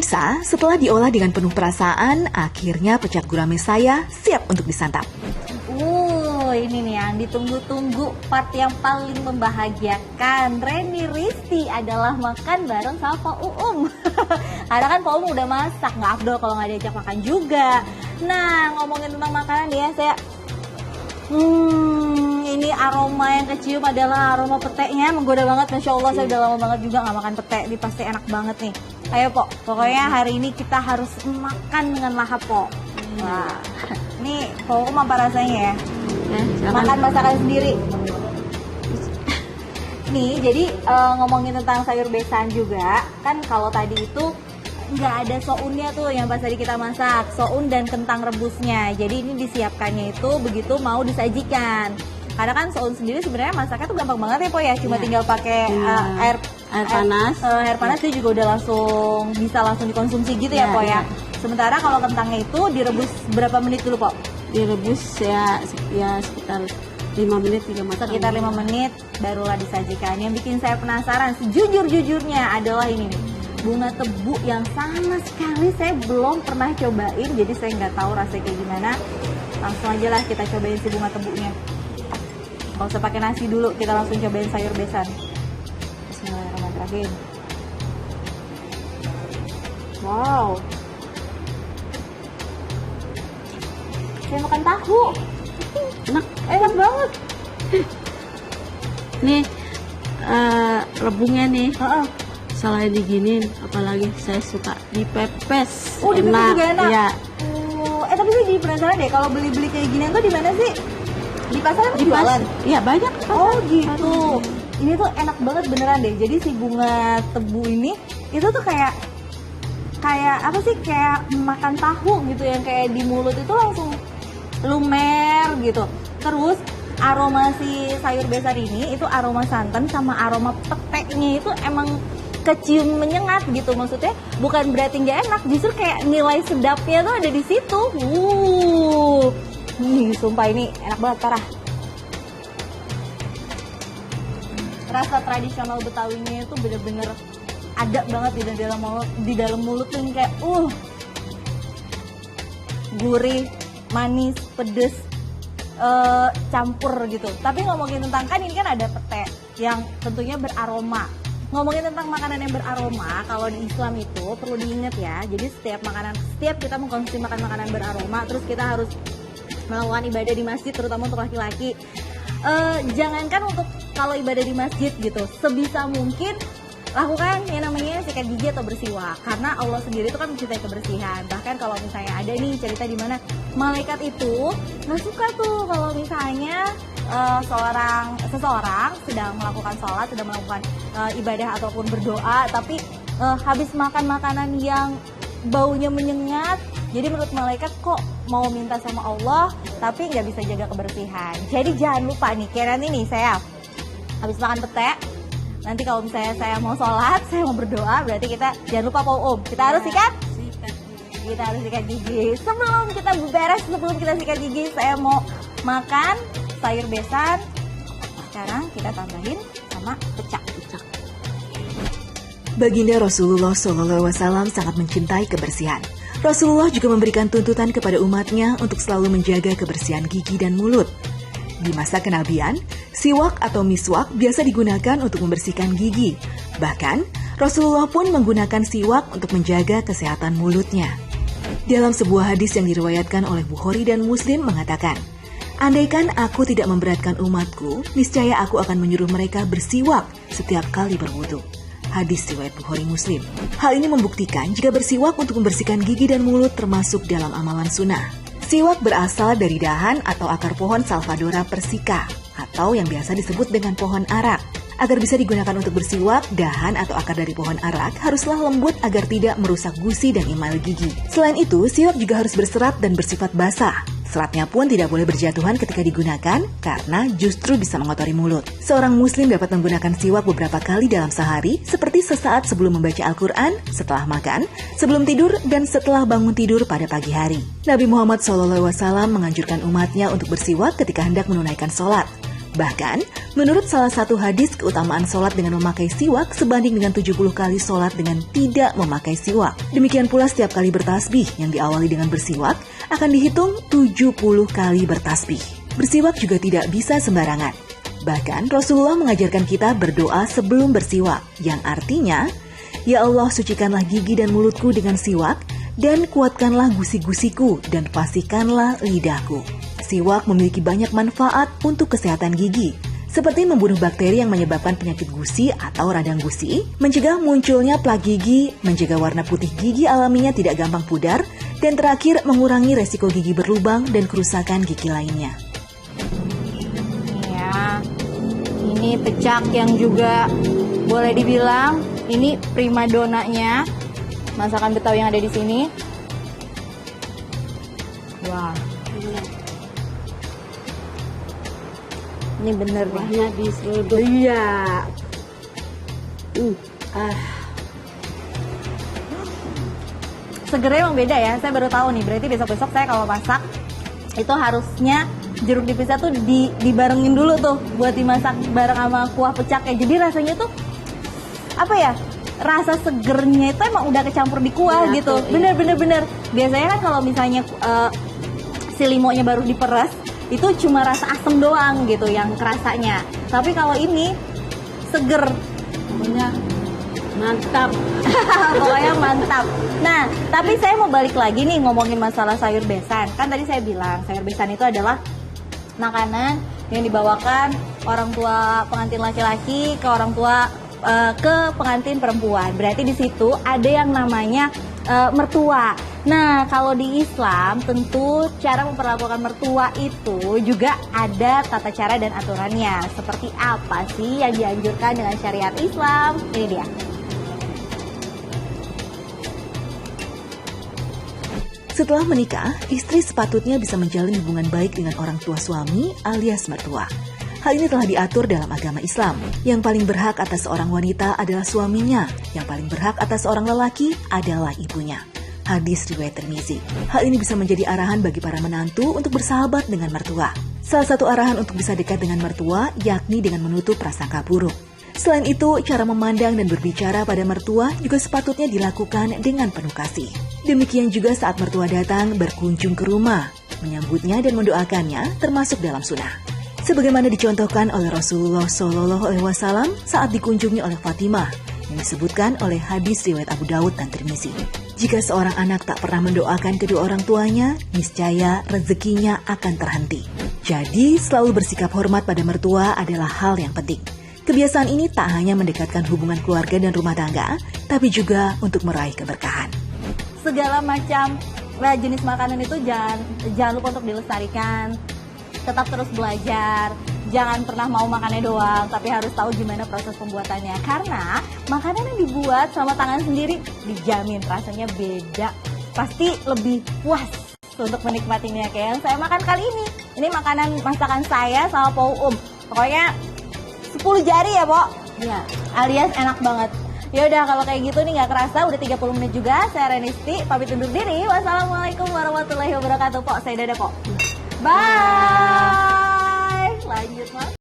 Pemirsa, setelah diolah dengan penuh perasaan, akhirnya pecak gurame saya siap untuk disantap. Ini nih yang ditunggu-tunggu, part yang paling membahagiakan. Reni Risti adalah makan bareng sama Pak Uum. Karena kan Pak Uum udah masak, nggak afdol kalau nggak diajak makan juga. Nah, ngomongin tentang makanan ya, saya ini aroma yang kecium adalah aroma peteknya, menggoda banget. Masya Allah, saya udah lama banget juga nggak makan petek, ini pasti enak banget nih. Ayo Pok, pokoknya hari ini kita harus makan dengan lahap Pok. Wah, ini Pok apa rasanya ya? Makan masakan sendiri. Nih, jadi ngomongin tentang sayur besan juga, kan kalau tadi itu nggak ada sounnya tuh yang pas tadi kita masak, soun dan kentang rebusnya. Jadi ini disiapkannya itu begitu mau disajikan. Karena kan soun sendiri sebenarnya masaknya tuh gampang banget ya Po ya, cuma tinggal pakai air panas. Air panas itu juga udah bisa langsung dikonsumsi gitu ya Po ya. Sementara kalau kentangnya itu direbus berapa menit dulu Po? Direbus ya sekitar 5 menit 3 matang. Sekitar 5 menit barulah disajikan. Yang bikin saya penasaran sejujur-jujurnya adalah ini nih, bunga tebu yang sama sekali saya belum pernah cobain, jadi saya nggak tahu rasanya kayak gimana. Langsung aja lah kita cobain si bunga tebunya. Nggak usah pakai nasi dulu, kita langsung cobain sayur besan. Bismillahirrahmanirrahim. Wow, saya makan tahu, enak banget. Nih rebungnya nih, selain diginin, apalagi saya suka dipepes. Dipepes juga enak. Ya. Tapi saya jadi penasaran deh, kalau beli kayak ginian tuh di mana sih? Di pasar emang jualan? Iya banyak. Oh gitu. Ini tuh enak banget beneran deh. Jadi si bunga tebu ini itu tuh kayak apa sih? Kayak makan tahu gitu, yang kayak di mulut itu langsung lumer gitu. Terus aroma si sayur besan ini itu aroma santan sama aroma peteknya itu emang kecium menyengat gitu. Maksudnya bukan berarti nggak enak, justru kayak nilai sedapnya tuh ada di situ. Nih sumpah ini enak banget parah. Rasa tradisional Betawinya itu bener-bener ada banget di dalam mulut tuh, kayak gurih, manis, pedes, campur gitu. Tapi ngomongin tentang, kan ini kan ada pete yang tentunya beraroma. Ngomongin tentang makanan yang beraroma, kalau di Islam itu perlu diingat ya. Jadi setiap kita mengkonsumsi makanan beraroma, terus kita harus melakukan ibadah di masjid, terutama untuk laki-laki. Jangankan untuk kalau ibadah di masjid gitu, sebisa mungkin lakukan yang namanya sikat gigi atau bersiwak, karena Allah sendiri itu kan mencintai kebersihan. Bahkan kalau misalnya ada nih cerita di mana malaikat itu nggak suka tuh kalau misalnya seseorang sedang melakukan sholat, sedang melakukan ibadah ataupun berdoa, tapi habis makan makanan yang baunya menyengat. Jadi menurut malaikat kok mau minta sama Allah tapi nggak bisa jaga kebersihan. Jadi jangan lupa nih, kayak nanti nih saya habis makan pete, nanti kalau misalnya saya mau sholat, saya mau berdoa, berarti kita jangan lupa kita harus sikat gigi. Sebelum kita sikat gigi, saya mau makan sayur besan. Sekarang kita tambahin sama pecak. Baginda Rasulullah SAW sangat mencintai kebersihan. Rasulullah juga memberikan tuntutan kepada umatnya untuk selalu menjaga kebersihan gigi dan mulut. Di masa kenabian, siwak atau miswak biasa digunakan untuk membersihkan gigi. Bahkan, Rasulullah pun menggunakan siwak untuk menjaga kesehatan mulutnya. Dalam sebuah hadis yang diriwayatkan oleh Bukhari dan Muslim mengatakan, "Andaikan aku tidak memberatkan umatku, niscaya aku akan menyuruh mereka bersiwak setiap kali berwudu." Hadis riwayat Bukhari Muslim. Hal ini membuktikan jika bersiwak untuk membersihkan gigi dan mulut termasuk dalam amalan sunnah. Siwak berasal dari dahan atau akar pohon Salvadora persica, atau yang biasa disebut dengan pohon arak. Agar bisa digunakan untuk bersiwak, dahan atau akar dari pohon arak haruslah lembut agar tidak merusak gusi dan email gigi. Selain itu, siwak juga harus berserat dan bersifat basah. Seratnya pun tidak boleh berjatuhan ketika digunakan karena justru bisa mengotori mulut. Seorang muslim dapat menggunakan siwak beberapa kali dalam sehari, seperti sesaat sebelum membaca Al-Quran, setelah makan, sebelum tidur, dan setelah bangun tidur pada pagi hari. Nabi Muhammad SAW menganjurkan umatnya untuk bersiwak ketika hendak menunaikan sholat. Bahkan, menurut salah satu hadis, keutamaan sholat dengan memakai siwak sebanding dengan 70 kali sholat dengan tidak memakai siwak. Demikian pula setiap kali bertasbih yang diawali dengan bersiwak akan dihitung 70 kali bertasbih. Bersiwak juga tidak bisa sembarangan. Bahkan Rasulullah mengajarkan kita berdoa sebelum bersiwak, yang artinya, "Ya Allah, sucikanlah gigi dan mulutku dengan siwak, dan kuatkanlah gusi-gusiku, dan pastikanlah lidahku." Siwak memiliki banyak manfaat untuk kesehatan gigi, seperti membunuh bakteri yang menyebabkan penyakit gusi atau radang gusi, mencegah munculnya plak gigi, menjaga warna putih gigi alaminya tidak gampang pudar, dan terakhir mengurangi resiko gigi berlubang dan kerusakan gigi lainnya. Ya, ini pecak yang juga boleh dibilang ini primadonanya masakan Betawi yang ada di sini. Wah, ini bener nih. Kuahnya diseruduk. Iya. Segernya emang beda ya. Saya baru tahu nih. Berarti besok-besok saya kalau masak itu harusnya jeruk nipis tuh dibarengin dulu tuh buat dimasak bareng sama kuah pecaknya. Jadi rasanya tuh apa ya? Rasa segernya itu emang udah kecampur di kuah Ya, gitu. tuh, iya. Bener. Biasanya kan kalau misalnya si limonya baru diperes itu cuma rasa asam doang gitu yang kerasanya. Tapi kalau ini seger. Pokoknya mantap. Pokoknya mantap. Nah, tapi saya mau balik lagi nih ngomongin masalah sayur besan. Kan tadi saya bilang sayur besan itu adalah makanan yang dibawakan orang tua pengantin laki-laki ke orang tua ke pengantin perempuan. Berarti di situ ada yang namanya mertua. Nah, kalau di Islam tentu cara memperlakukan mertua itu juga ada tata cara dan aturannya. Seperti apa sih yang dianjurkan dengan syariat Islam? Ini dia. Setelah menikah, istri sepatutnya bisa menjalin hubungan baik dengan orang tua suami alias mertua. Hal ini telah diatur dalam agama Islam. Yang paling berhak atas seorang wanita adalah suaminya. Yang paling berhak atas seorang lelaki adalah ibunya. Hadis riwayat Tirmizi. Hal ini bisa menjadi arahan bagi para menantu untuk bersahabat dengan mertua. Salah satu arahan untuk bisa dekat dengan mertua yakni dengan menutup prasangka buruk. Selain itu, cara memandang dan berbicara pada mertua juga sepatutnya dilakukan dengan penuh kasih. Demikian juga saat mertua datang berkunjung ke rumah, menyambutnya dan mendoakannya termasuk dalam sunnah. Sebagaimana dicontohkan oleh Rasulullah SAW saat dikunjungi oleh Fatimah, yang disebutkan oleh hadis riwayat Abu Daud dan Tirmizi. Jika seorang anak tak pernah mendoakan kedua orang tuanya, niscaya rezekinya akan terhenti. Jadi, selalu bersikap hormat pada mertua adalah hal yang penting. Kebiasaan ini tak hanya mendekatkan hubungan keluarga dan rumah tangga, tapi juga untuk meraih keberkahan. Segala macam jenis makanan itu jangan lupa untuk dilestarikan. Tetap terus belajar. Jangan pernah mau makannya doang, tapi harus tahu gimana proses pembuatannya. Karena makanan yang dibuat sama tangan sendiri dijamin rasanya beda. Pasti lebih puas untuk menikmatinya kayak yang saya makan kali ini. Ini makanan masakan saya sama Pak Pokoknya 10 jari ya, Pok. Iya. Alias enak banget. Ya udah kalau kayak gitu nih nggak kerasa udah 30 menit juga. Saya Renisti pamit undur diri. Wassalamualaikum warahmatullahi wabarakatuh, Pok. Saya Dada, Pok. Bye. Lanjut, Mas.